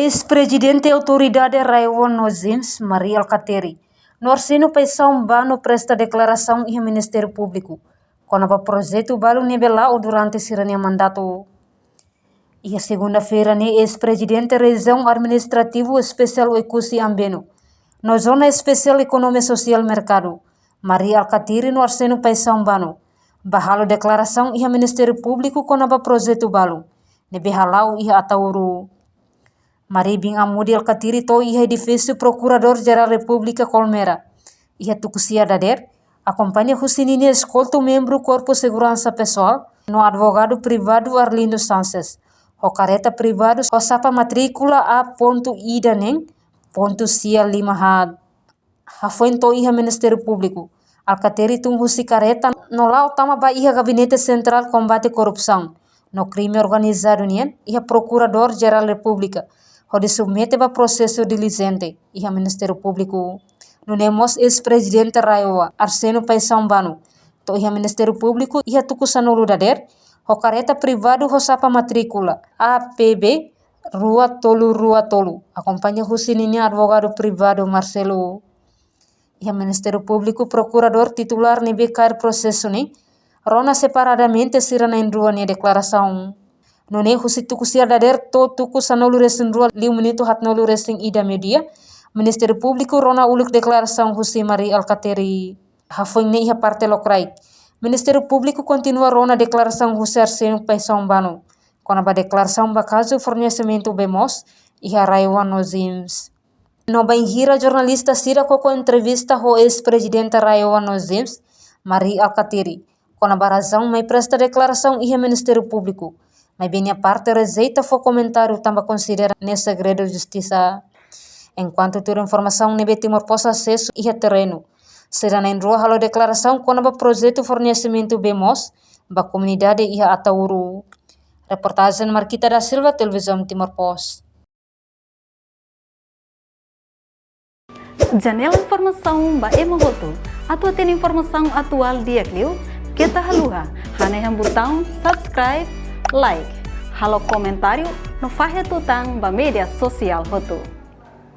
ex-presidente Autoridade Raiwan Nozims, Maria Alcateri, no Arseno Paisão Bano presta declaração e Ministério Público, quando o projeto Balo Nebelao durante sirania mandato. E a segunda-feira, ne ex-presidente Região Administrativo Especial Ekusi Ambeno, no Zona Especial Economia Social Mercado, Maria Alcateri no Arseno Paisão Bano, bahalo declaração e Ministério Público quando o projeto Balo, nebehalau e Atauru. Maria Bin Amudi Alcateri to iha edifício Procurador-Geral República Colmera. Iha tukusia dader, acompanha Husinini escolta membro Corpo Segurança Pessoal no advogado privado Arlindo Sanches. O careta privado sapa matrícula A.ida nem ponto cia 5 had. Hafoin to iha Ministério Público. Alcateri tung husi careta no lau tama ba iha Gabinete Central Combate Corrupção. No crime organizado nien, iha Procurador-Geral República. Onde submete a processo diligente e a Ministério Público. No nemos ex-presidente Raiwa, Arseno Paisão Bano, to e a Ministério Público e a tucusanolo dader, o careta privado sapa matrícula APB Rua Tolu. Acompanha Husinini advogado privado Marcelo. E a Ministério Público procurador titular nebecar processo ne, rona separadamente sirana em rua ne declaração. None husitukusia dader to tuku sanolu resin rua 5 minuto hatnolu resin ida media. Ministério Público rona uluk declaração Husi Maria Alcateri. Hafoing ne iha parte lokrai. Ministério Público continua rona declaração Husi Arseno Paisão Bano. Kona ba declaração ba caso fornecimento bemos iha Raiwan Nozims. No banhira jornalista sira koko entrevista ho ex-presidente Raiwan Nozims, Maria Alcateri. Kona ba razão mai presta declaração iha Ministério Público. Mas bem a parte rejeita foi comentário também considera nesse segredo de justiça. Enquanto toda informação nebe Timor possa acesso e terreno. Será na rua halo declaração quando o projeto fornecimento bemos ba comunidade e Atauru. Reportagem Marquita da Silva, Televisão Timor Post. Janela informação ba emohoto. Atau tem informação atual dia kliu. Kita haluha. Haneham botão subscribe. Like, halo komentário no Fahia Tutang ba media sosial hotu.